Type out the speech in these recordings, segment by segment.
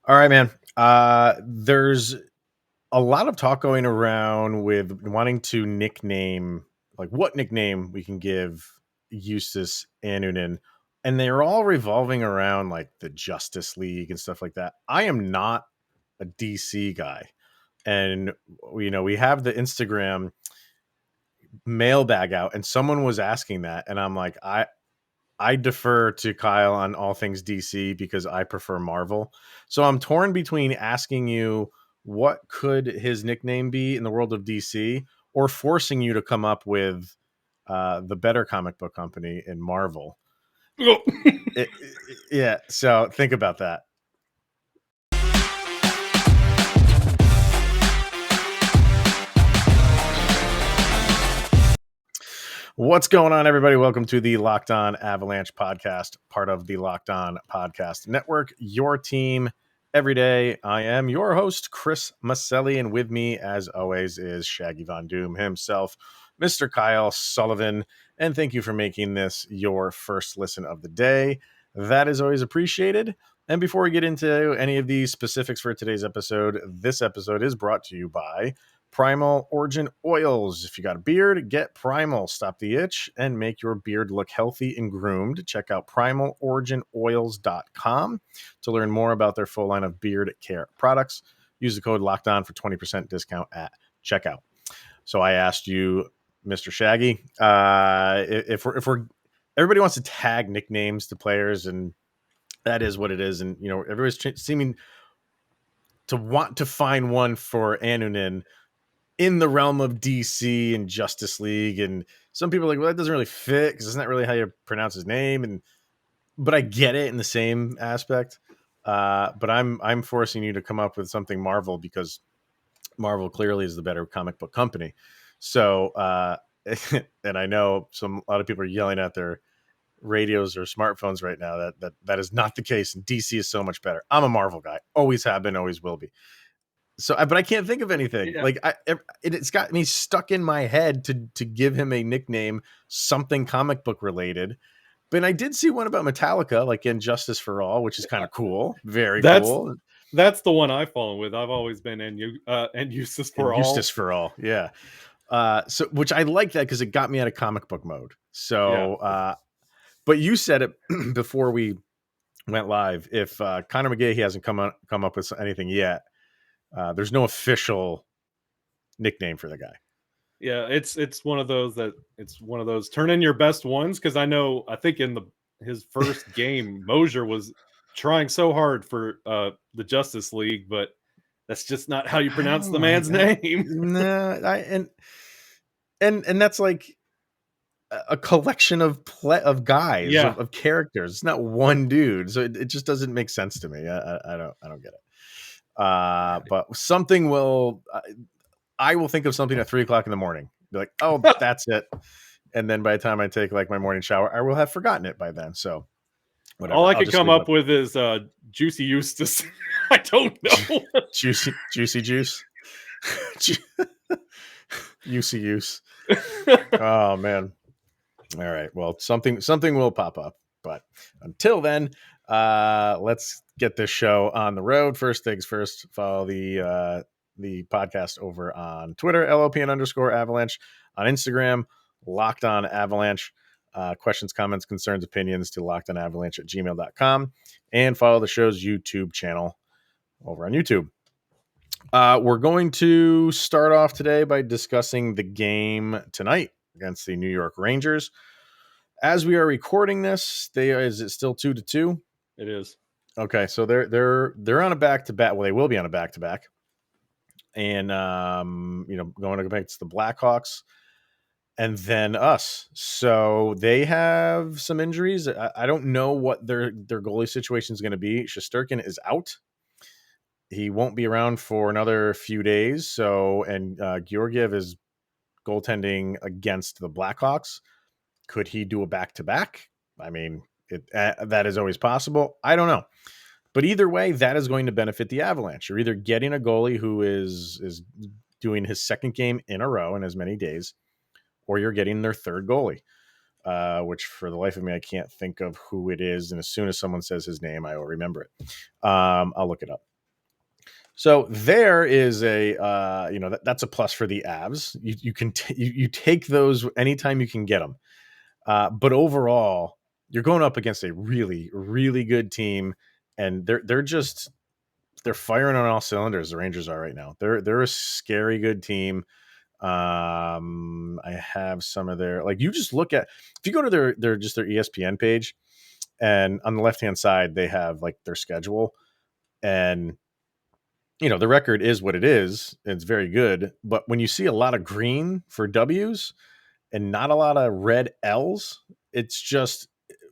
All right, man. There's a lot of talk going around with wanting to nickname, like what nickname we can give Eustace Anunin, and they're all revolving around like the Justice League and stuff like that. I am not a DC guy, and we have the Instagram mailbag out, and someone was asking that, and I'm like, I defer to Kyle on all things DC because I prefer Marvel. So I'm torn between asking you what could his nickname be in the world of DC, or forcing you to come up with the better comic book company in Marvel. Yeah. So think about that. What's going on, everybody? Welcome to the Locked On Avalanche podcast, part of the Locked On Podcast Network, your team every day. I am your host, Chris Maselli, and with me, as always, is Shaggy Von Doom himself, Mr. Kyle Sullivan. And thank you for making this your first listen of the day. That is always appreciated. And before we get into any of the specifics for today's episode, this episode is brought to you by Primal Origin Oils. If you got a beard, get Primal. Stop the itch and make your beard look healthy and groomed. Check out primaloriginoils.com to learn more about their full line of beard care products. Use the code LOCKEDON for 20% discount at checkout. So I asked you, Mr. Shaggy, if we're everybody wants to tag nicknames to players, and that is what it is. And everybody's seeming to want to find one for Anunin in the realm of DC and Justice League. And some people are like, well, that doesn't really fit because it's not really how you pronounce his name. But I get it in the same aspect. But I'm forcing you to come up with something Marvel because Marvel clearly is the better comic book company. So, and I know a lot of people are yelling at their radios or smartphones right now that is not the case. And DC is so much better. I'm a Marvel guy. Always have been, always will be. So, but I can't think of anything. Yeah. It's got me stuck in my head to give him a nickname, something comic book related. But I did see one about Metallica, like in Justice for All, which is kind of cool. Very cool. That's the one I've fallen with. I've always been and Eustace for all. Eustace for All, yeah. So which I like that because it got me out of comic book mode. So, Yeah. But you said it before we went live. If Connor McGahey hasn't come up with anything yet, there's no official nickname for the guy. Yeah, it's one of those turn in your best ones, because I think in his first game, Mosier was trying so hard for the Justice League, but that's just not how you pronounce the man's name. No, and that's like a collection of guys, Yeah. of characters. It's not one dude, so it just doesn't make sense to me. I don't get it. But something I will think of something at 3:00 in the morning. Be like, oh, that's it. And then by the time I take like my morning shower, I will have forgotten it by then. So whatever. All I could come up with is Juicy Eustace. I don't know. Juicy juice. Use. Oh man. All right. Well, something will pop up. But until then, let's get this show on the road. First things first, follow the podcast over on Twitter, LOPN_Avalanche, on Instagram, Locked On Avalanche. Questions, comments, concerns, opinions to lockedonavalanche@gmail.com, and follow the show's YouTube channel over on YouTube. We're going to start off today by discussing the game tonight against the New York Rangers. As we are recording this, is it still 2-2? It is. Okay, so they're on a back-to-back. Well, they will be on a back-to-back, and going against the Blackhawks and then us. So they have some injuries. I don't know what their goalie situation is going to be. Shesterkin is out. He won't be around for another few days. So, and Georgiev is goaltending against the Blackhawks. Could he do a back-to-back? I mean, that is always possible. I don't know. But either way, that is going to benefit the Avalanche. You're either getting a goalie who is doing his second game in a row in as many days, or you're getting their third goalie, which for the life of me, I can't think of who it is. And as soon as someone says his name, I will remember it. I'll look it up. So there is a that's a plus for the Avs. You can you take those anytime you can get them. But overall, you're going up against a really, really good team, and they're firing on all cylinders. The Rangers are right now. They're a scary good team. I have some of their, like, you just look at, if you go to their ESPN page, and on the left hand side they have like their schedule, and the record is what it is. It's very good, but when you see a lot of green for W's and not a lot of red L's, it's just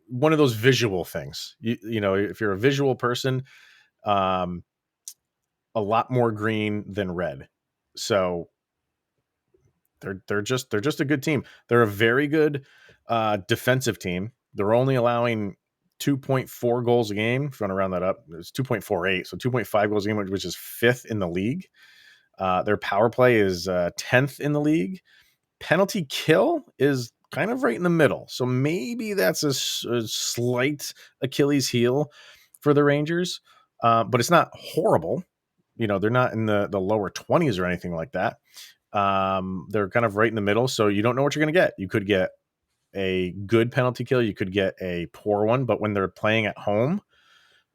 one of those visual things. If you're a visual person, um, a lot more green than red. So they're just a good team. They're a very good defensive team. They're only allowing 2.4 goals a game. If you want to round that up, it's 2.48, so 2.5 goals a game, which is 5th in the league. Their power play is 10th in the league. Penalty kill is kind of right in the middle. So maybe that's a slight Achilles heel for the Rangers, but it's not horrible. They're not in the lower 20s or anything like that. They're kind of right in the middle. So you don't know what you're going to get. You could get a good penalty kill. You could get a poor one. But when they're playing at home,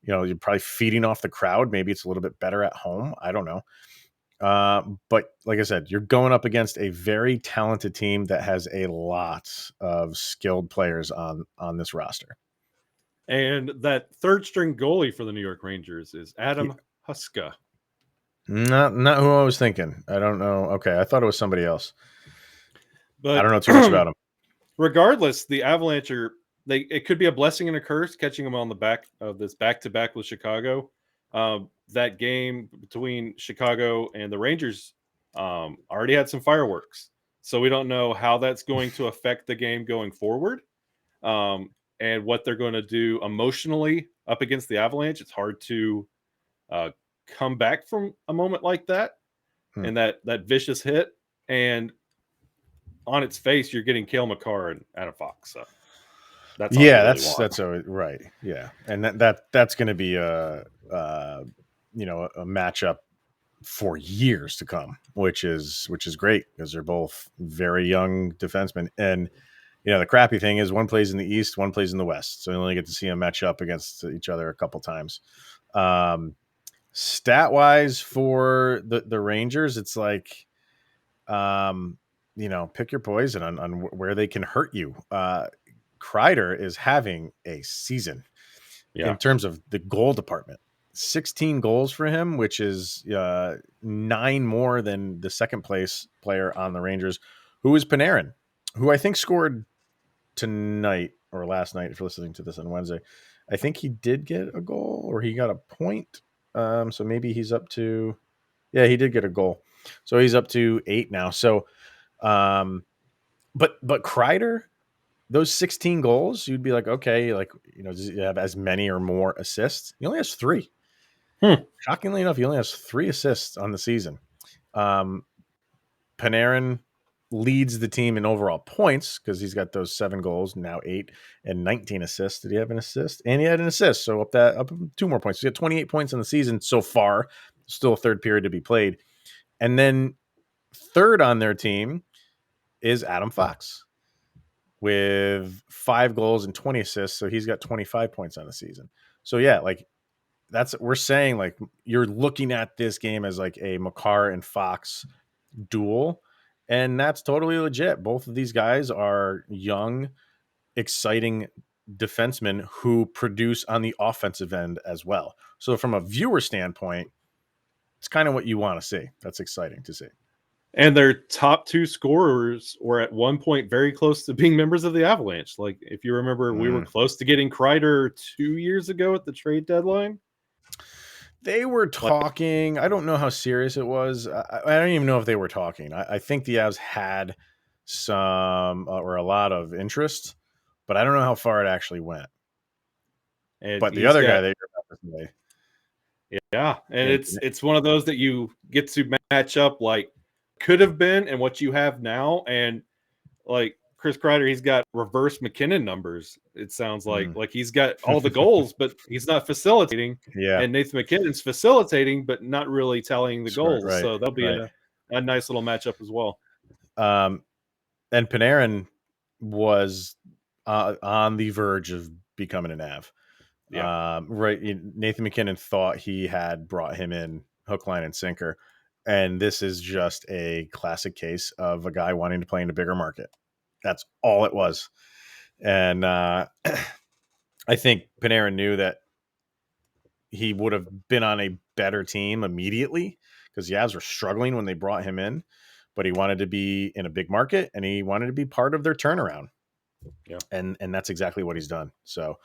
you're probably feeding off the crowd. Maybe it's a little bit better at home. I don't know. But like I said, you're going up against a very talented team that has a lot of skilled players on this roster. And that third string goalie for the New York Rangers is Adam Huska. Not who I was thinking. I don't know. Okay, I thought it was somebody else. But I don't know too much about him. Regardless, the Avalanche it could be a blessing and a curse catching them on the back of this back-to-back with Chicago. That game between Chicago and the Rangers already had some fireworks. So we don't know how that's going to affect the game going forward, and what they're going to do emotionally up against the Avalanche. It's hard to come back from a moment like that and that vicious hit. And on its face, you're getting Cale Makar and Adam Fox. So that's right. Yeah, and that's going to be a matchup for years to come, which is great because they're both very young defensemen. And the crappy thing is one plays in the East, one plays in the West, so you only get to see them match up against each other a couple times. Stat wise for the Rangers, it's like pick your poison on where they can hurt you. Kreider is having a season in terms of the goal department. 16 goals for him, which is 9 more than the second place player on the Rangers, who is Panarin, who I think scored tonight or last night, if you're listening to this on Wednesday. I think he did get a goal or he got a point. So maybe he's up to, he did get a goal. So he's up to 8 now. So, but Kreider, those 16 goals, you'd be like, okay, like, does he have as many or more assists? He only has 3. Shockingly enough, he only has 3 assists on the season. Panarin leads the team in overall points because he's got those 7 goals, now 8 and 19 assists. Did he have an assist? And he had an assist. So up 2 more points. He's got 28 points in the season so far. Still a third period to be played. And then third on their team is Adam Fox with 5 goals and 20 assists. So he's got 25 points on the season. So yeah, like we're saying, like, you're looking at this game as like a Makar and Fox duel, and that's totally legit. Both of these guys are young, exciting defensemen who produce on the offensive end as well. So from a viewer standpoint, it's kind of what you want to see. That's exciting to see. And their top 2 scorers were at one point very close to being members of the Avalanche. Like, if you remember, we were close to getting Kreider 2 years ago at the trade deadline. They were talking. I don't know how serious it was. I don't even know if they were talking. I think the Avs had some or a lot of interest, but I don't know how far it actually went. But the other guy, and it's one of those that you get to match up like could have been and what you have now. And like Chris Kreider, he's got reverse MacKinnon numbers. It sounds like he's got all the goals, but he's not facilitating. Yeah. And Nathan MacKinnon's facilitating, but not really tallying the goals. Right, so that'll be a nice little matchup as well. And Panarin was on the verge of becoming an Av. Yeah. Right. Nathan MacKinnon thought he had brought him in hook, line, and sinker. And this is just a classic case of a guy wanting to play in a bigger market. That's all it was. And I think Panarin knew that he would have been on a better team immediately because the Avs were struggling when they brought him in, but he wanted to be in a big market and he wanted to be part of their turnaround. Yeah. And that's exactly what he's done. So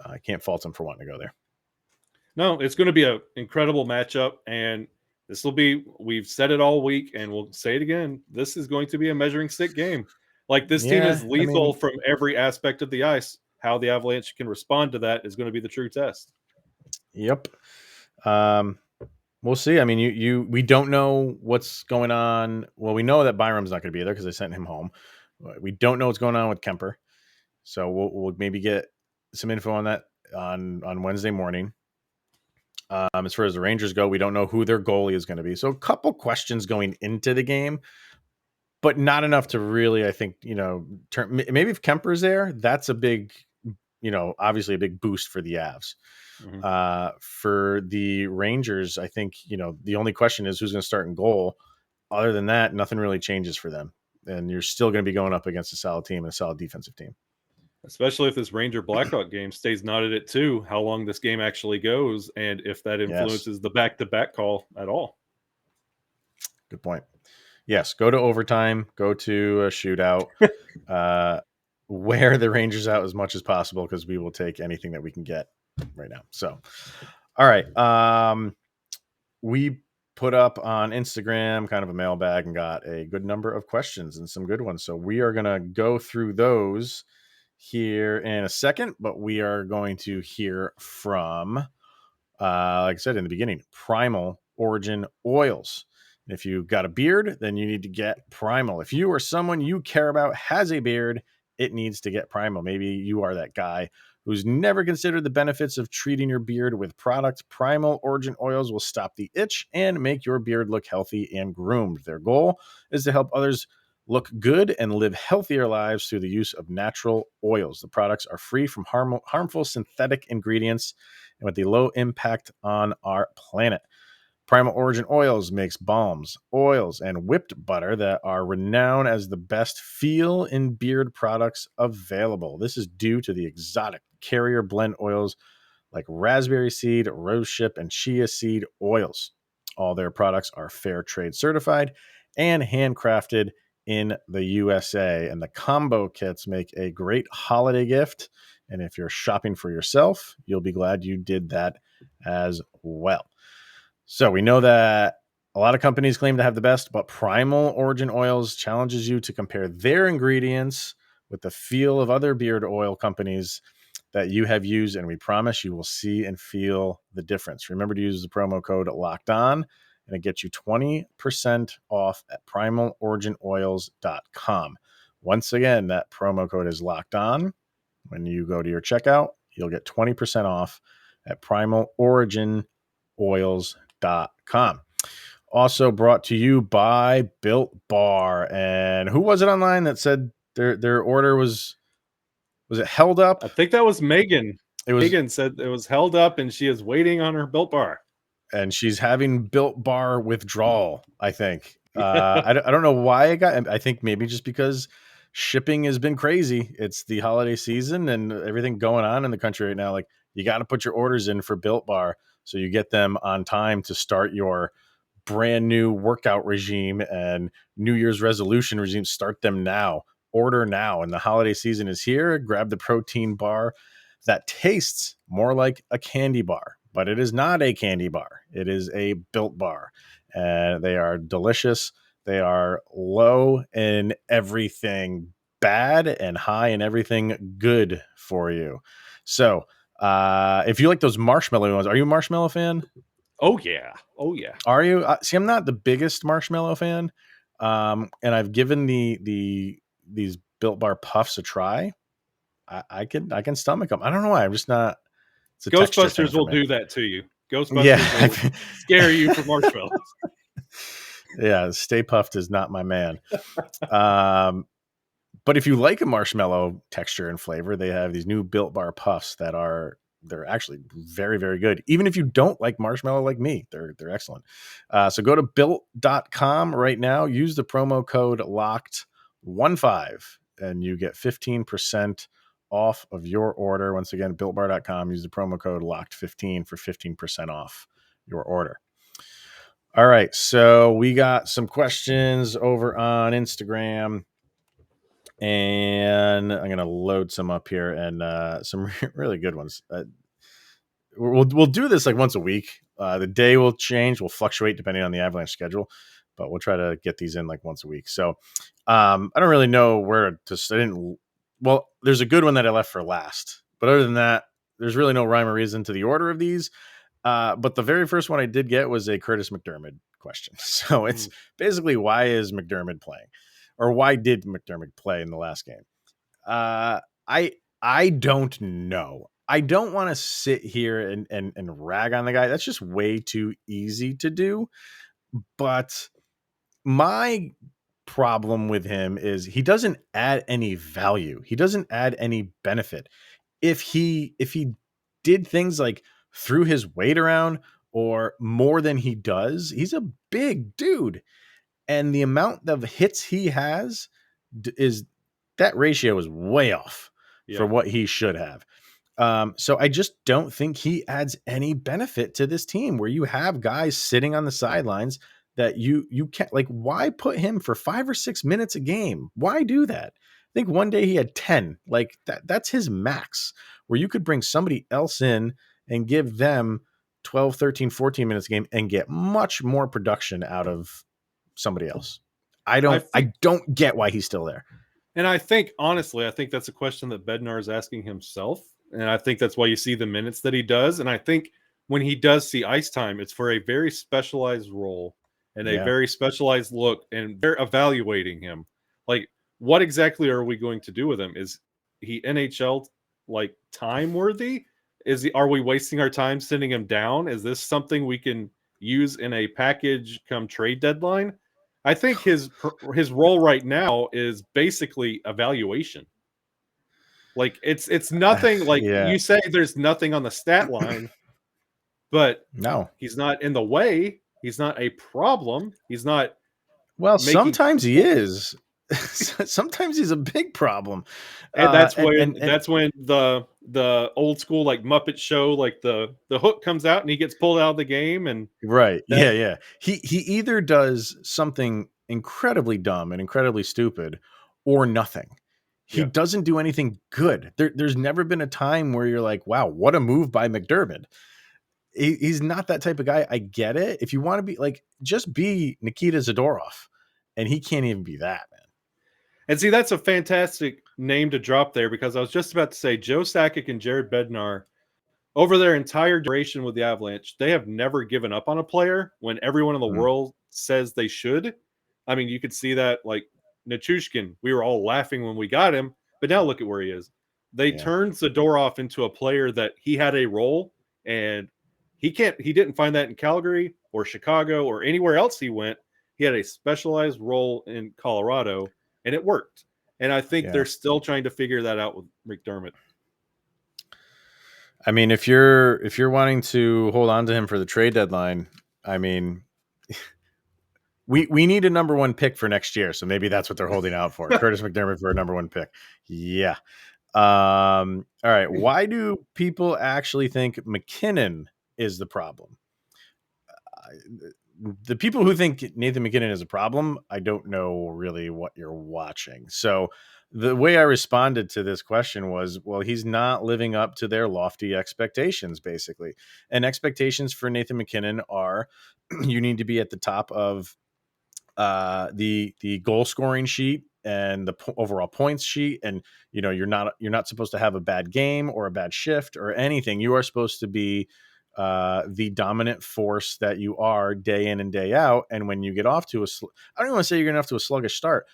I can't fault him for wanting to go there. No, it's going to be an incredible matchup. And this will be, we've said it all week and we'll say it again. This is going to be a measuring stick game. Like this team is lethal from every aspect of the ice. How the Avalanche can respond to that is going to be the true test. Yep. We'll see. I mean, we don't know what's going on. Well, we know that Byram's not going to be there because they sent him home. We don't know what's going on with Kemper. So we'll maybe get some info on that on Wednesday morning. As far as the Rangers go, we don't know who their goalie is going to be. So a couple questions going into the game, but not enough to really, I think, maybe if Kemper's there, that's a big, obviously a big boost for the Avs. Mm-hmm. For the Rangers, I think, the only question is who's going to start in goal. Other than that, nothing really changes for them. And you're still going to be going up against a solid team and a solid defensive team. Especially if this Ranger Blackhawk game stays knotted at 2, how long this game actually goes, and if that influences the back-to-back call at all. Good point. Yes, go to overtime, go to a shootout, wear the Rangers out as much as possible because we will take anything that we can get right now. So, all right. We put up on Instagram kind of a mailbag and got a good number of questions and some good ones. So we are going to go through those here in a second, but we are going to hear from, like I said in the beginning, Primal Origin Oils. And if you've got a beard, then you need to get Primal. If you or someone you care about has a beard, it needs to get Primal. Maybe you are that guy who's never considered the benefits of treating your beard with product. Primal Origin Oils will stop the itch and make your beard look healthy and groomed. Their goal is to help others look good and live healthier lives through the use of natural oils. The products are free from harmful synthetic ingredients and with the low impact on our planet. Primal Origin Oils makes balms, oils, and whipped butter that are renowned as the best feel in beard products available. This is due to the exotic carrier blend oils like raspberry seed, rosehip, and chia seed oils. All their products are fair trade certified and handcrafted in the USA. And the combo kits make a great holiday gift. And if you're shopping for yourself, you'll be glad you did that as well. So we know that a lot of companies claim to have the best, but Primal Origin Oils challenges you to compare their ingredients with the feel of other beard oil companies that you have used, and we promise you will see and feel the difference. Remember to use the promo code Locked On, and it gets you 20% off at primaloriginoils.com. Once again, that promo code is Locked On. When you go to your checkout, you'll get 20% off at primaloriginoils.com. Also brought to you by Built Bar. And who was it online that said their order was it held up? I think that was Megan. Megan said it was held up and she is waiting on her Built Bar. And she's having Built Bar withdrawal, I think. I don't know why it got. I think maybe just because shipping has been crazy. It's the holiday season and everything going on in the country right now. Like, you got to put your orders in for Built Bar so you get them on time to start your brand new workout regime and New Year's resolution regime. Start them now. Order now. And the holiday season is here. Grab the protein bar that tastes more like a candy bar, but it is not a candy bar. It is a Built Bar. And they are delicious. They are low in everything bad and high in everything good for you. So if you like those marshmallow ones, are you a marshmallow fan? Oh, yeah. Oh, yeah. Are you? See, I'm not the biggest marshmallow fan. And I've given these Built Bar Puffs a try, I can stomach them. I don't know why. I'm just not. It's a texture thing Ghostbusters for will me. do that to you. Yeah. Ghostbusters will scare you for marshmallows. Yeah. Stay Puffed is not my man. But if you like a marshmallow texture and flavor, they have these new Built Bar Puffs they're actually very, very good. Even if you don't like marshmallow like me, they're excellent. So go to built.com right now, use the promo code LOCKED15 and you get 15% off of your order. Once again, builtbar.com, use the promo code LOCKED15 for 15% off your order. All right, so we got some questions over on Instagram. And I'm going to load some up here and some really good ones. We'll do this like once a week. The day will change, will fluctuate depending on the Avalanche schedule, but we'll try to get these in like once a week. So I don't really know where to. Well, there's a good one that I left for last, but other than that, there's really no rhyme or reason to the order of these. But the very first one I did get was a Curtis McDermott question. So it's basically, why is McDermott playing? Or why did McDermott play in the last game? I don't know. I don't want to sit here and rag on the guy. That's just way too easy to do. But my problem with him is he doesn't add any value. He doesn't add any benefit. If he did things like threw his weight around or more than he does, he's a big dude. And the amount of hits he has is that ratio is way off for what he should have. So I just don't think he adds any benefit to this team where you have guys sitting on the sidelines that you can't, like, why put him for 5 or 6 minutes a game? Why do that? I think one day he had 10. Like that's his max, where you could bring somebody else in and give them 12, 13, 14 minutes a game and get much more production out of somebody else. I don't get why he's still there. And I think, honestly, I think that's a question that Bednar is asking himself. And I think that's why you see the minutes that he does. And I think when he does see ice time, it's for a very specialized role and a very specialized look, and they're evaluating him. Like, what exactly are we going to do with him? Is he NHL like time worthy? Are we wasting our time sending him down? Is this something we can use in a package come trade deadline? I think his role right now is basically evaluation. Like it's nothing. Like you say, there's nothing on the stat line, but no, he's not in the way. He's not a problem. He's not. Well, sometimes he is. Sometimes he's a big problem, and that's when the old school like Muppet Show, like the hook comes out and he gets pulled out of the game. And right, yeah. He either does something incredibly dumb and incredibly stupid, or nothing. He doesn't do anything good. There's never been a time where you're like, wow, what a move by McDermott. He's not that type of guy. I get it. If you want to be like, just be Nikita Zadorov, and he can't even be that, man. And see, that's a fantastic name to drop there, because I was just about to say Joe Sakic and Jared Bednar, over their entire duration with the Avalanche, they have never given up on a player when everyone in the world says they should. I mean, you could see that, like Nichushkin, we were all laughing when we got him, but now look at where he is. They turned Zadorov into a player that he had a role, and he didn't find that in Calgary or Chicago or anywhere else he went. He had a specialized role in Colorado, and it worked. And I think they're still trying to figure that out with McDermott. I mean, if you're wanting to hold on to him for the trade deadline, I mean, we need a number 1 pick for next year. So maybe that's what they're holding out for. Curtis McDermott for a number 1 pick. Yeah. All right. Why do people actually think MacKinnon is the problem? The people who think Nathan MacKinnon is a problem, I don't know really what you're watching. So the way I responded to this question was, well, he's not living up to their lofty expectations, basically. And expectations for Nathan MacKinnon are you need to be at the top of the goal scoring sheet and the overall points sheet. And, you know, you're not supposed to have a bad game or a bad shift or anything. You are supposed to be the dominant force that you are day in and day out. And when you get off to I don't even want to say you're getting off to a sluggish start.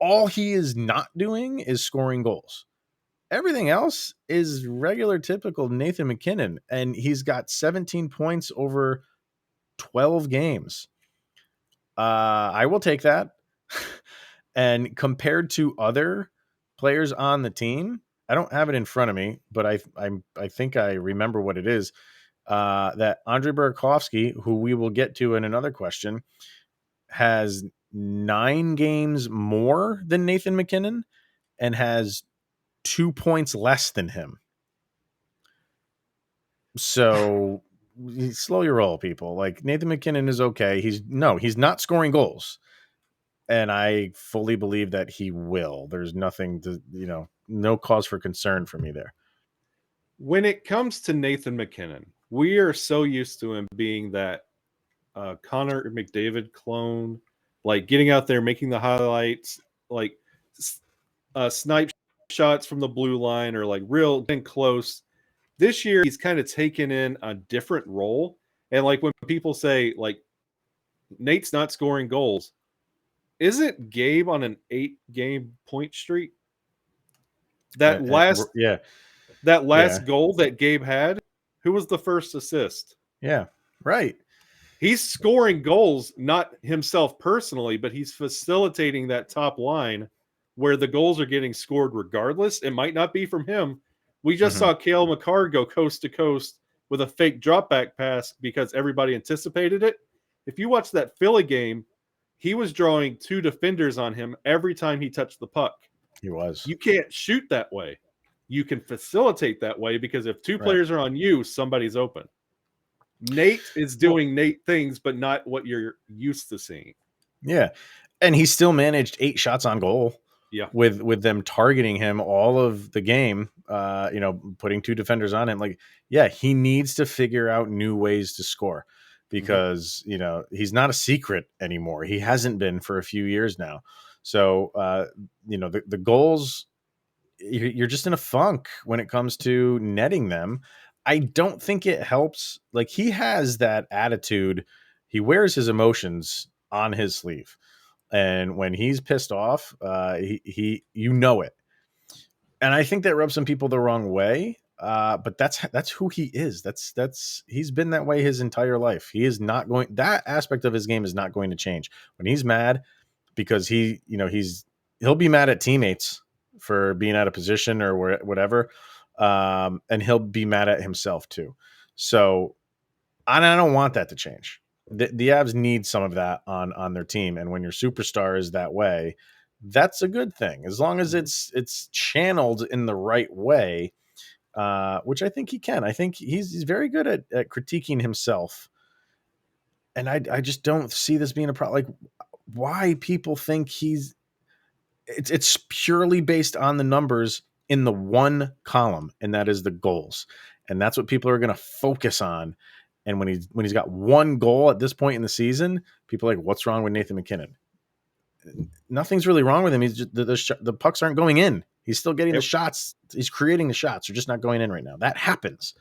all he is not doing is scoring goals. Everything else is regular, typical Nathan MacKinnon, and he's got 17 points over 12 games. I will take that. And compared to other players on the team, I don't have it in front of me, but I think I remember what it is. That Andre Burakovsky, who we will get to in another question, has 9 games more than Nathan MacKinnon and has 2 points less than him. So slow your roll, people. Like, Nathan MacKinnon is okay. He's not scoring goals. And I fully believe that he will. There's nothing to, no cause for concern for me there. When it comes to Nathan MacKinnon, we are so used to him being that Connor McDavid clone, like getting out there, making the highlights, like snipe shots from the blue line, or like real and close. This year, he's kind of taken in a different role. And like when people say, like, Nate's not scoring goals, isn't Gabe on an 8-game point streak? That last goal that Gabe had, who was the first assist? Yeah, right. He's scoring goals, not himself personally, but he's facilitating that top line where the goals are getting scored regardless. It might not be from him. We just saw Cale Makar go coast to coast with a fake drop back pass because everybody anticipated it. If you watch that Philly game, he was drawing 2 defenders on him every time he touched the puck. He was. You can't shoot that way. You can facilitate that way because if 2 players are on you, somebody's open. Nate is doing Nate things, but not what you're used to seeing. Yeah. And he still managed 8 shots on goal. Yeah. With them targeting him all of the game, putting 2 defenders on him. Like, yeah, he needs to figure out new ways to score because, he's not a secret anymore. He hasn't been for a few years now. So, the goals, you're just in a funk when it comes to netting them. I don't think it helps. Like, he has that attitude. He wears his emotions on his sleeve. And when he's pissed off, he it. And I think that rubs some people the wrong way. But that's who he is. He's been that way his entire life. He is not going, that aspect of his game is not going to change. When he's mad, because he'll be mad at teammates for being out of position or whatever. And he'll be mad at himself too. So I don't want that to change. The Avs need some of that on their team. And when your superstar is that way, that's a good thing. As long as it's channeled in the right way, which I think he can. I think he's very good at critiquing himself. And I just don't see this being a problem. Like, why people think it's purely based on the numbers in the one column, and that is the goals. And that's what people are going to focus on. And when he's got 1 goal at this point in the season, people are like, what's wrong with Nathan MacKinnon? Nothing's really wrong with him. He's just, the pucks aren't going in. He's still getting the shots. He's creating the shots. They're just not going in right now. That happens.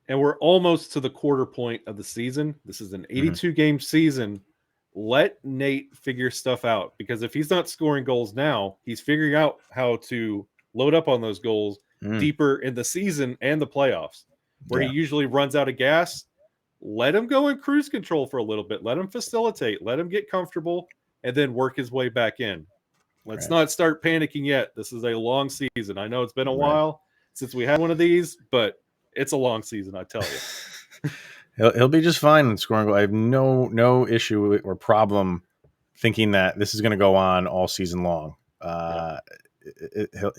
And we're almost to the quarter point of the season. This is an 82-game season. Let Nate figure stuff out, because if he's not scoring goals now, he's figuring out how to load up on those goals deeper in the season and the playoffs, where he usually runs out of gas. Let him go in cruise control for a little bit. Let him facilitate. Let him get comfortable and then work his way back in. Let's not start panicking yet. This is a long season. I know it's been a while since we had one of these, but it's a long season, I tell you. He'll be just fine in scoring. I have no issue or problem thinking that this is going to go on all season long.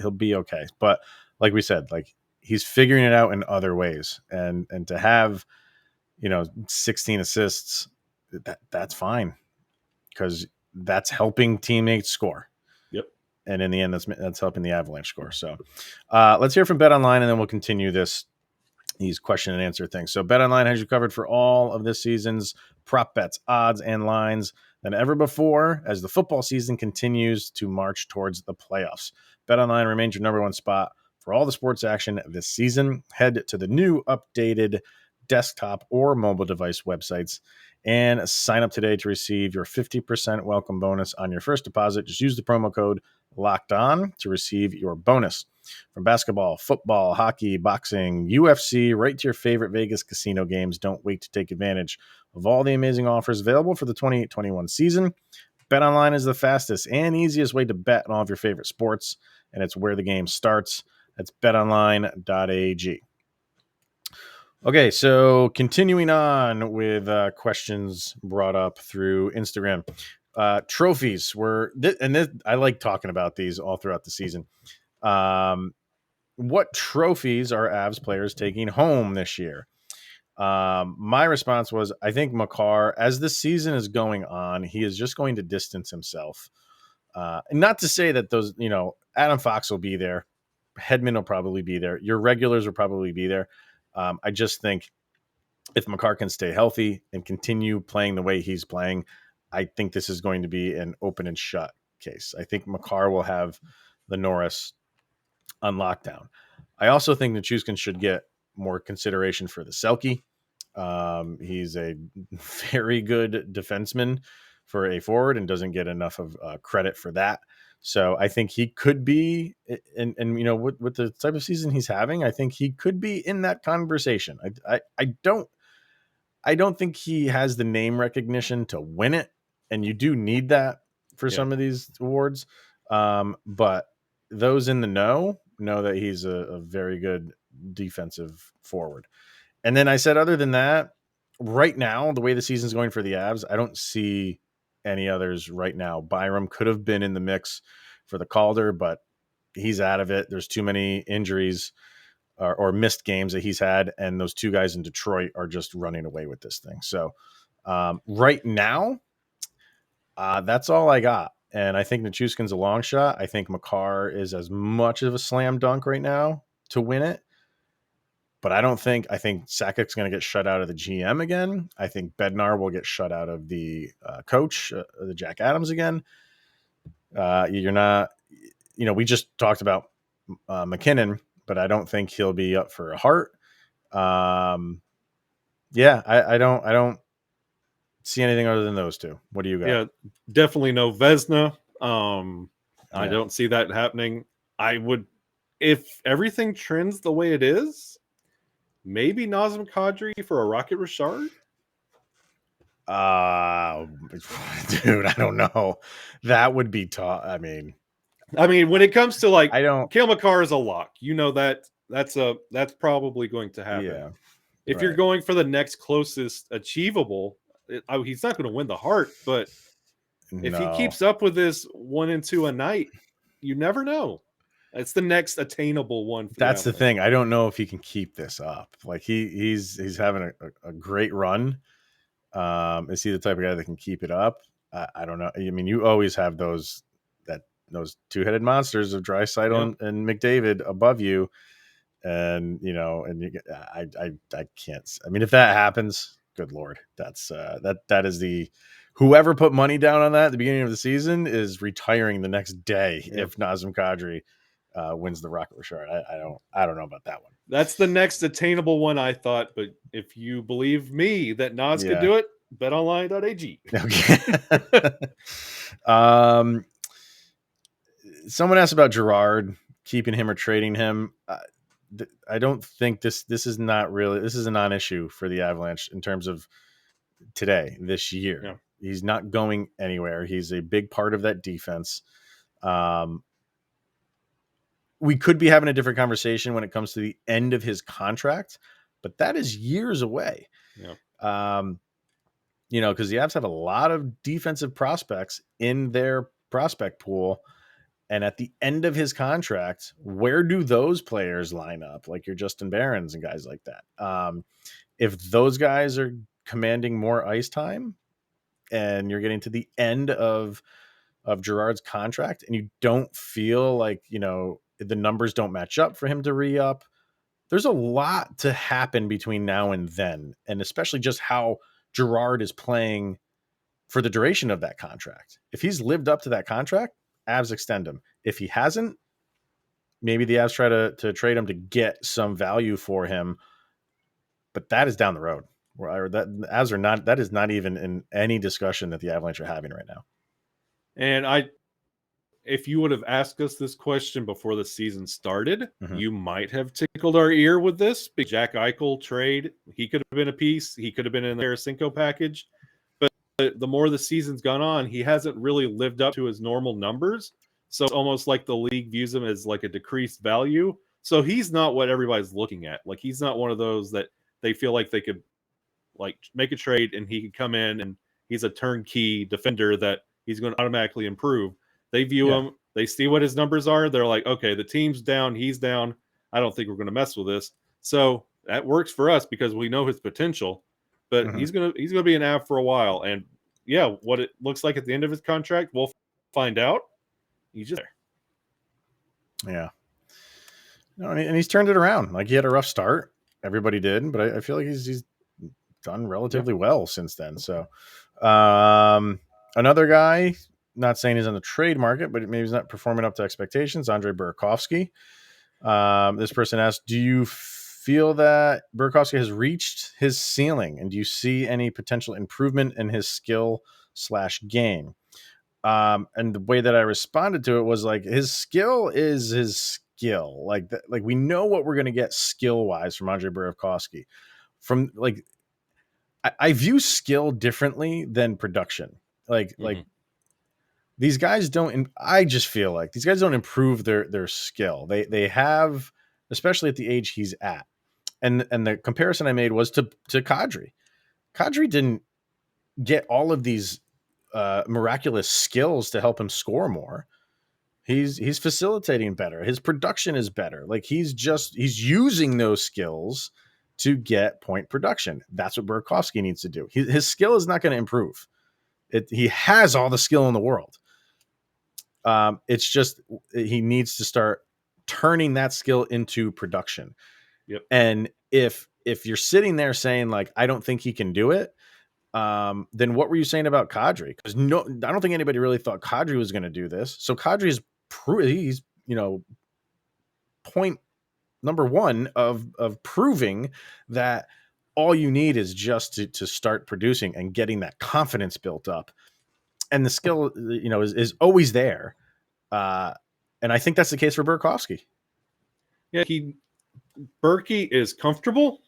He'll be okay. But like we said, like, he's figuring it out in other ways, and to have 16 assists, that's fine, because that's helping teammates score. Yep. And in the end, that's helping the Avalanche score. So let's hear from BetOnline, and then we'll continue these question and answer things. So BetOnline has you covered for all of this season's prop bets, odds, and lines than ever before as the football season continues to march towards the playoffs. BetOnline remains your number 1 spot for all the sports action this season. Head to the new updated desktop or mobile device websites. And sign up today to receive your 50% welcome bonus on your first deposit. Just use the promo code Locked On to receive your bonus. From basketball, football, hockey, boxing, UFC, right to your favorite Vegas casino games. Don't wait to take advantage of all the amazing offers available for the 2021 season. BetOnline is the fastest and easiest way to bet on all of your favorite sports, and it's where the game starts. That's betonline.ag. Okay, so continuing on with questions brought up through Instagram. Trophies were, I like talking about these all throughout the season. What trophies are Avs players taking home this year? My response was, I think Makar, as the season is going on, he is just going to distance himself. And not to say that those, Adam Fox will be there. Hedman will probably be there. Your regulars will probably be there. I just think if Makar can stay healthy and continue playing the way he's playing, I think this is going to be an open and shut case. I think Makar will have the Norris on lockdown. I also think that Chuskin should get more consideration for the Selke. He's a very good defenseman for a forward and doesn't get enough of credit for that. So I think he could be, and with the type of season he's having, I think he could be in that conversation. I don't think he has the name recognition to win it, and you do need that for some of these awards. But those in the know that he's a very good defensive forward. And then I said, other than that, right now, the way the season's going for the Avs, I don't see any others right now. Byram could have been in the mix for the Calder, but he's out of it. There's too many injuries or missed games that he's had, and those two guys in Detroit are just running away with this thing. So right now, that's all I got. And I think Nichushkin's a long shot. I think Makar is as much of a slam dunk right now to win it. But I think Sakic's going to get shut out of the GM again. I think Bednar will get shut out of the coach, the Jack Adams again. You're not, we just talked about MacKinnon, but I don't think he'll be up for a Hart. I don't see anything other than those two. What do you got? Yeah, definitely no Vezina. I don't see that happening. I would, if everything trends the way it is, maybe Nazem Kadri for a Rocket Richard. Dude, I don't know. That would be tough. I mean, when it comes to like, Cale Makar is a lock. That's probably going to happen. Yeah. If you're going for the next closest achievable, he's not going to win the Hart, but if he keeps up with this 1 and 2 a night, you never know. It's the next attainable one. That's the thing. I don't know if he can keep this up. Like he's having a great run. Is he the type of guy that can keep it up? I don't know. I mean, you always have those two-headed monsters of Draisaitl and McDavid above you, and I can't. I mean, if that happens, good Lord, that's that is the whoever put money down on that at the beginning of the season is retiring the next day if Nazem Kadri wins the Rocket Richard. I don't know about that one. That's the next attainable one, I thought. But if you believe me that Nas could do it, betonline.ag. Okay. Someone asked about Girard, keeping him or trading him. I don't think this is not really. This is a non-issue for the Avalanche in terms of this year. Yeah. He's not going anywhere. He's a big part of that defense. We could be having a different conversation when it comes to the end of his contract, but that is years away. Yeah. Because the Avs have a lot of defensive prospects in their prospect pool. And at the end of his contract, where do those players line up? Like your Justin Barons and guys like that. If those guys are commanding more ice time and you're getting to the end of Girard's contract and you don't feel like, the numbers don't match up for him to re-up, there's a lot to happen between now and then. And especially just how Girard is playing for the duration of that contract. If he's lived up to that contract, Avs extend him. If he hasn't, maybe the Avs try to trade him to get some value for him but that is down the road. That is not even in any discussion that the Avalanche are having right now. And if you would have asked us this question before the season started, you might have tickled our ear with this. Big Jack Eichel trade, he could have been a piece. He could have been in the Tarasenko package. But the more the season's gone on, he hasn't really lived up to his normal numbers. So it's almost like the league views him as like a decreased value. So he's not what everybody's looking at. Like, he's not one of those that they feel like they could like make a trade and he could come in and he's a turnkey defender that he's going to automatically improve. They view him, they see what his numbers are. They're like, okay, the team's down, he's down. I don't think we're going to mess with this. So that works for us because we know his potential. But he's gonna be an Av for a while. And yeah, what it looks like at the end of his contract, we'll find out. He's just there. Yeah. No, and he's turned it around. Like, he had a rough start. Everybody did, but I feel like he's done relatively well since then. So another guy, not saying he's on the trade market, but maybe he's not performing up to expectations, Andre Burakovsky. This person asked, do you feel that Burakovsky has reached his ceiling, and do you see any potential improvement in his skill/game? And the way that I responded to it was like, his skill is his skill. Like we know what we're going to get skill-wise from Andre Burakovsky. From like, I view skill differently than production. Like these guys don't. I just feel like these guys don't improve their skill. They have, especially at the age he's at. And the comparison I made was to Kadri. Kadri didn't get all of these miraculous skills to help him score more. He's facilitating better. His production is better. Like, he's using those skills to get point production. That's what Burakovsky needs to do. His skill is not going to improve. He has all the skill in the world. It's just he needs to start turning that skill into production. Yep. And if you're sitting there saying like, I don't think he can do it, then what were you saying about Kadri? Because I don't think anybody really thought Kadri was going to do this. So Kadri is he's point number one of proving that all you need is just to start producing and getting that confidence built up, and the skill is always there. And I think that's the case for Burakovsky. Yeah, Berkey is comfortable.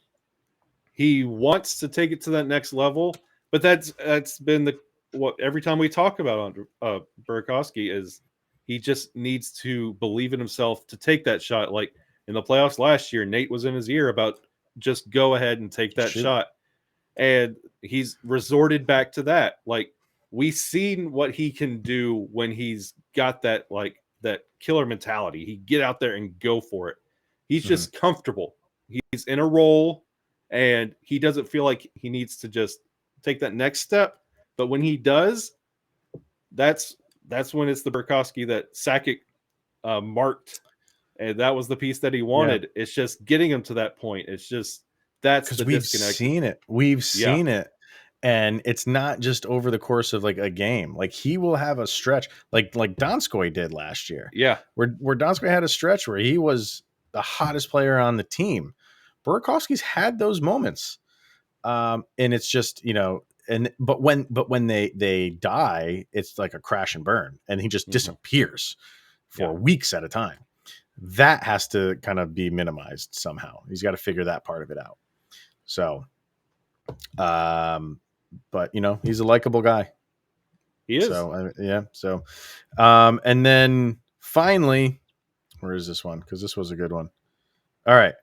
He wants to take it to that next level, but that's been what every time we talk about on Burakovsky is he just needs to believe in himself to take that shot. Like in the playoffs last year, Nate was in his ear about just go ahead and take that shot, and he's resorted back to that. Like, we've seen what he can do when he's got that that killer mentality. He get out there and go for it. He's just comfortable. He's in a role, and he doesn't feel like he needs to just take that next step. But when he does, that's when it's the Burakovsky that Sakic marked, and that was the piece that he wanted. Yeah. It's just getting him to that point. It's just that's the disconnect. We've seen it. And it's not just over the course of like a game. Like, he will have a stretch like Donskoy did last year. Yeah. Where Donskoy had a stretch where he was the hottest player on the team. Burakovsky's had those moments. And it's just, but when they die, it's like a crash and burn, and he just disappears for weeks at a time. That has to kind of be minimized somehow. He's got to figure that part of it out. So, but he's a likable guy. He is. So yeah. So, and then finally, where is this one? Because this was a good one. All right.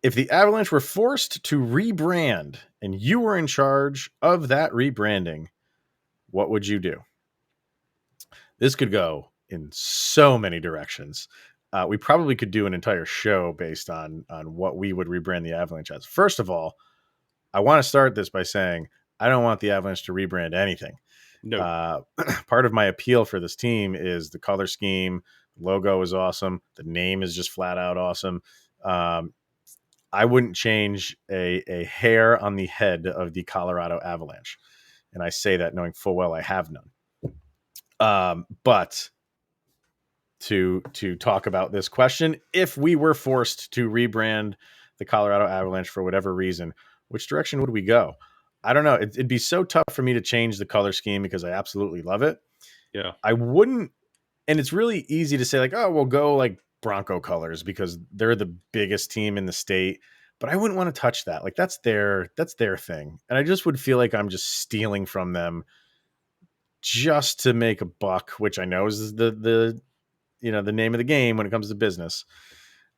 If the Avalanche were forced to rebrand and you were in charge of that rebranding, what would you do? This could go in so many directions. We probably could do an entire show based on what we would rebrand the Avalanche as. First of all, I want to start this by saying I don't want the Avalanche to rebrand anything. No. Part of my appeal for this team is the color scheme. Logo is awesome. The name is just flat out awesome. I wouldn't change a hair on the head of the Colorado Avalanche. And I say that knowing full well I have none. But to talk about this question, if we were forced to rebrand the Colorado Avalanche for whatever reason, which direction would we go? I don't know. It'd be so tough for me to change the color scheme because I absolutely love it. Yeah. I wouldn't, and it's really easy to say like, oh, we'll go like Bronco colors because they're the biggest team in the state. But I wouldn't want to touch that. Like that's their thing. And I just would feel like I'm just stealing from them just to make a buck, which I know is the the name of the game when it comes to business.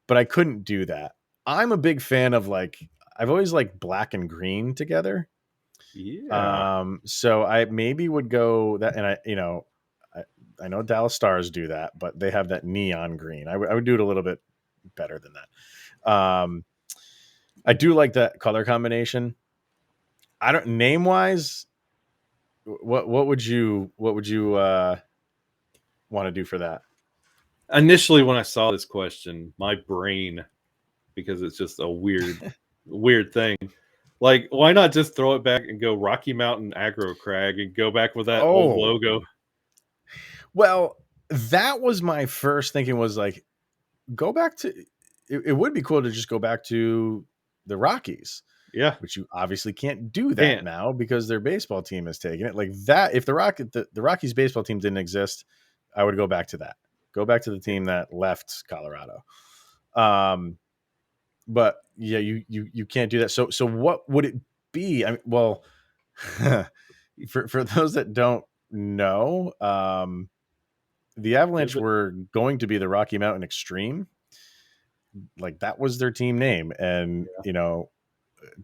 But I couldn't do that. I'm a big fan of like I've always liked black and green together. Yeah. So I maybe would go that, and I know Dallas Stars do that, but they have that neon green. I would do it a little bit better than that. I do like that color combination. I don't name wise. What would you want to do for that? Initially, when I saw this question, my brain, because it's just a weird thing. Like, why not just throw it back and go Rocky Mountain Aggro Crag and go back with that old logo? Well, that was my first thinking was like, go back to, it would be cool to just go back to the Rockies. Yeah. Which you obviously can't do that now because their baseball team has taken it. Like that, if the Rockies baseball team didn't exist, I would go back to that. Go back to the team that left Colorado. But yeah, you can't do that. So what would it be? I mean, well, for those that don't know, the Avalanche were going to be the Rocky Mountain Extreme. Like that was their team name. And,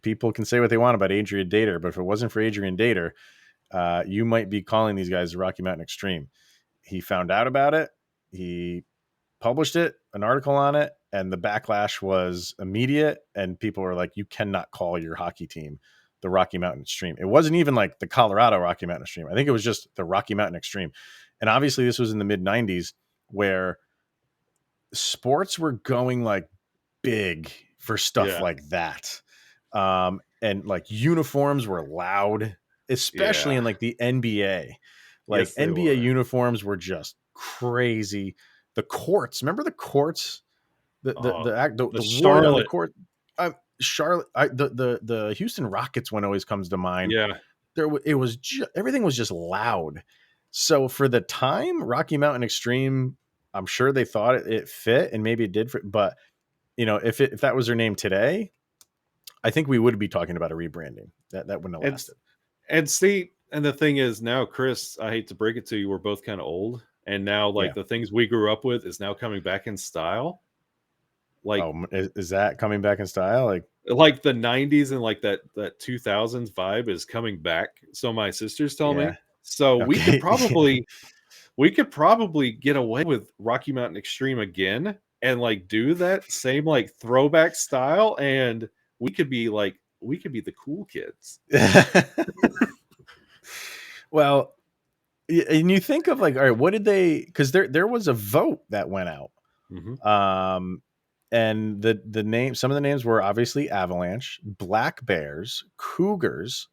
people can say what they want about Adrian Dater, but if it wasn't for Adrian Dater, you might be calling these guys the Rocky Mountain Extreme. He found out about it. He published it, an article on it, and the backlash was immediate. And people were like, you cannot call your hockey team the Rocky Mountain Extreme. It wasn't even like the Colorado Rocky Mountain Extreme. I think it was just the Rocky Mountain Extreme. And obviously this was in the mid 90s where sports were going like big for stuff like that. And like uniforms were loud, especially in like the NBA. Like NBA uniforms were just crazy. The courts, remember the courts? The Charlotte, wood the court. Charlotte, the Houston Rockets one always comes to mind. Yeah, it was everything was just loud. So for the time, Rocky Mountain Extreme, I'm sure they thought it fit, and maybe it did. But if that was their name today, I think we would be talking about a rebranding. That wouldn't have lasted. And see, and the thing is now, Chris, I hate to break it to you, we're both kind of old, and now like the things we grew up with is now coming back in style. Like, is that coming back in style? Like the 90s and like that 2000s vibe is coming back. So my sisters tell me. So we could probably get away with Rocky Mountain Extreme again and like do that same like throwback style, and we could be the cool kids. Well, and you think of like, all right, what did they? Because there was a vote that went out, and the name, some of the names were obviously Avalanche, Black Bears, Cougars,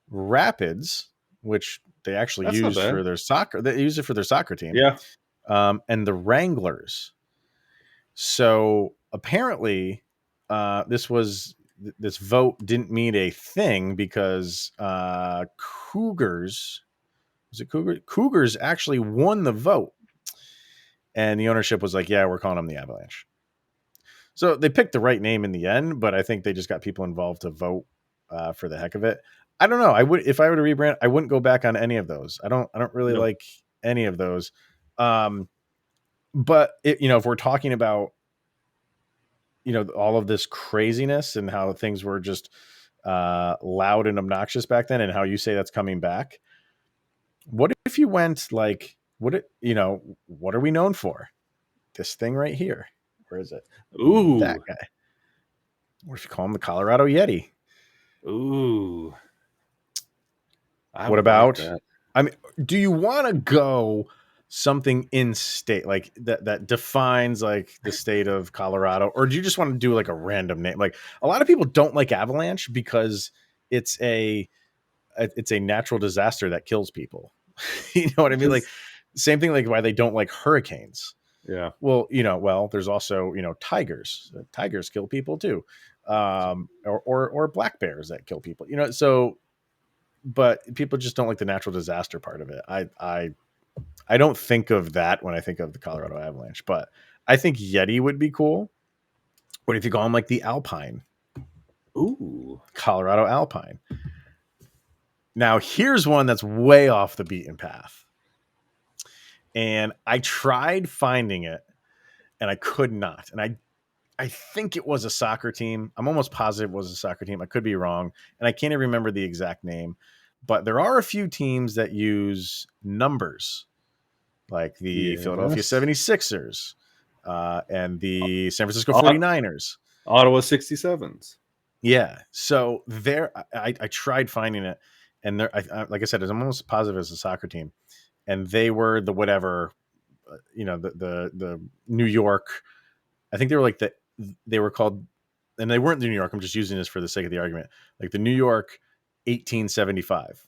Rapids, which they actually used for their soccer. They used it for their soccer team. Yeah, and the Wranglers. So apparently, this vote didn't mean a thing because Cougars actually won the vote, and the ownership was like, yeah, we're calling them the Avalanche. So they picked the right name in the end, but I think they just got people involved to vote for the heck of it. I don't know. If I were to rebrand, I wouldn't go back on any of those. I don't really like any of those. But if we're talking about all of this craziness and how things were just loud and obnoxious back then, and how you say that's coming back, what if you went like, what are we known for? This thing right here. Where is it? Ooh, that guy. What if you call him the Colorado Yeti? Ooh. What about? I mean, do you want to go something in state like that defines like the state of Colorado, or do you just want to do like a random name? Like a lot of people don't like Avalanche because it's a natural disaster that kills people. You know what I mean? Like same thing like why they don't like hurricanes. Yeah. Well, there's also, tigers. Tigers kill people too. Or black bears that kill people. So but people just don't like the natural disaster part of it. I don't think of that when I think of the Colorado Avalanche, but I think Yeti would be cool. What if you call them like the Alpine? Ooh. Colorado Alpine. Now, here's one that's way off the beaten path. And I tried finding it and I could not. And I think it was a soccer team. I'm almost positive it was a soccer team. I could be wrong. And I can't even remember the exact name. But there are a few teams that use numbers, like the Philadelphia 76ers and the San Francisco 49ers. Ottawa 67s. Yeah. So there, I tried finding it. And there, like I said, I'm almost positive it's a soccer team. And they were the whatever, the New York. I think they were like they were called, and they weren't the New York. I'm just using this for the sake of the argument. Like the New York 1875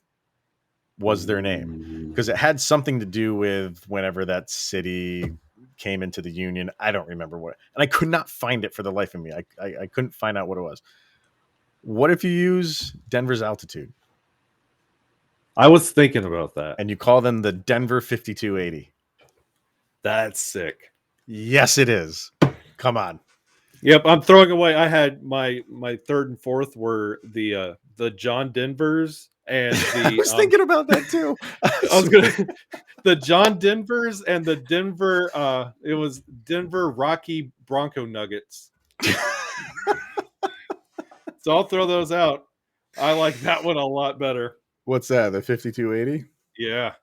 was their name because it had something to do with whenever that city came into the Union. I don't remember what, and I could not find it for the life of me. I couldn't find out what it was. What if you use Denver's altitude? I was thinking about that. And you call them the Denver 5280. That's sick. Yes, it is. Come on. Yep, I'm throwing away. I had my third and fourth were the John Denvers and the I was thinking about that too. The John Denvers and the Denver it was Denver Rocky Bronco Nuggets. So I'll throw those out. I like that one a lot better. What's that? The 5280? Yeah.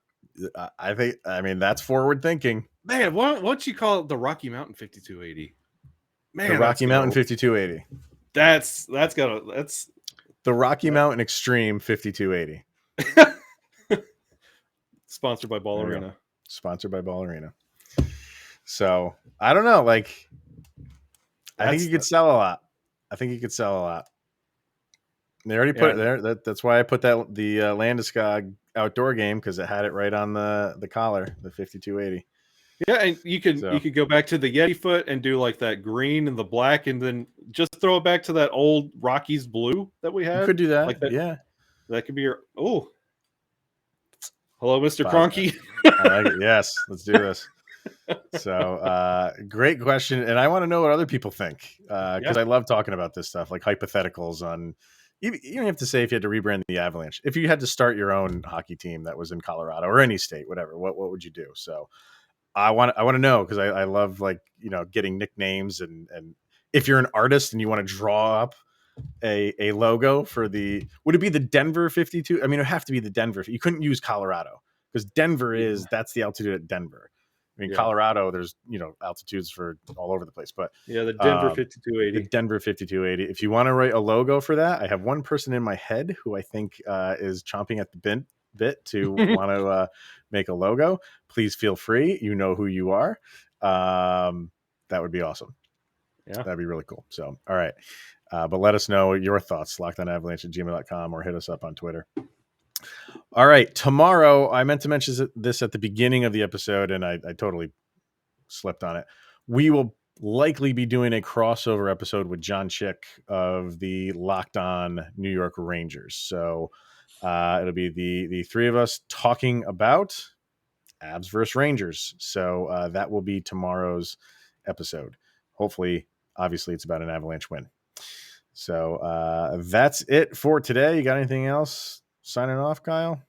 I mean, that's forward thinking. Man, why don't you call it the Rocky Mountain 5280? Man, the Rocky Mountain 5280. That's the Rocky Mountain Extreme 5280. Sponsored by Ball Arena. Sponsored by Ball Arena. So I don't know. Like, I think you could sell a lot. They already put it there. That's why I put the Landeskog outdoor game, because it had it right on the collar, the 5280. Yeah, and you could go back to the Yeti foot and do like that green and the black, and then just throw it back to that old Rockies blue that we had. You could do that. Like that. Yeah, that could be your. Oh, hello, Mr. Cronky. I like it. Yes, let's do this. So, great question, and I want to know what other people think, because I love talking about this stuff, like hypotheticals on. You don't have to say if you had to rebrand the Avalanche. If you had to start your own hockey team that was in Colorado or any state, whatever, what would you do? So I want to know, because I love, like, getting nicknames, and if you're an artist and you want to draw up a logo for would it be the Denver 52? I mean, it would have to be the Denver. You couldn't use Colorado, because Denver that's the altitude at Denver. I mean, Colorado, there's, altitudes for all over the place, but the Denver 5280. The Denver 5280. If you want to write a logo for that, I have one person in my head who I think is chomping at the bit to want to make a logo. Please feel free. You know who you are. That would be awesome. Yeah, that'd be really cool. So, all right. But let us know your thoughts, lockedonavalanche@gmail.com, or hit us up on Twitter. All right. Tomorrow, I meant to mention this at the beginning of the episode, and I totally slipped on it. We will likely be doing a crossover episode with John Chick of the Locked On New York Rangers. So it'll be the three of us talking about Avs versus Rangers. So that will be tomorrow's episode. Hopefully, obviously, it's about an Avalanche win. So that's it for today. You got anything else? Signing off, Kyle?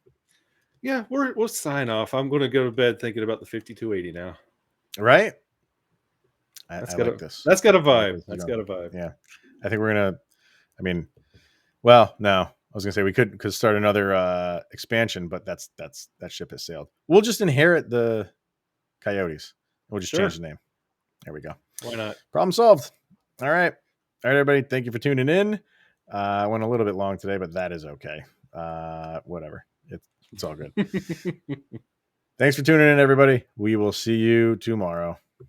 Yeah, we'll sign off. I'm going to go to bed thinking about the 5280 now. Right? I like this. That's got a vibe. That's got a vibe. Yeah. I think we're going to, well, no. I was going to say we could start another expansion, but that ship has sailed. We'll just inherit the Coyotes. We'll just change the name. There we go. Why not? Problem solved. All right, everybody. Thank you for tuning in. I went a little bit long today, but that is okay. Whatever. It's all good. Thanks for tuning in, everybody. We will see you tomorrow.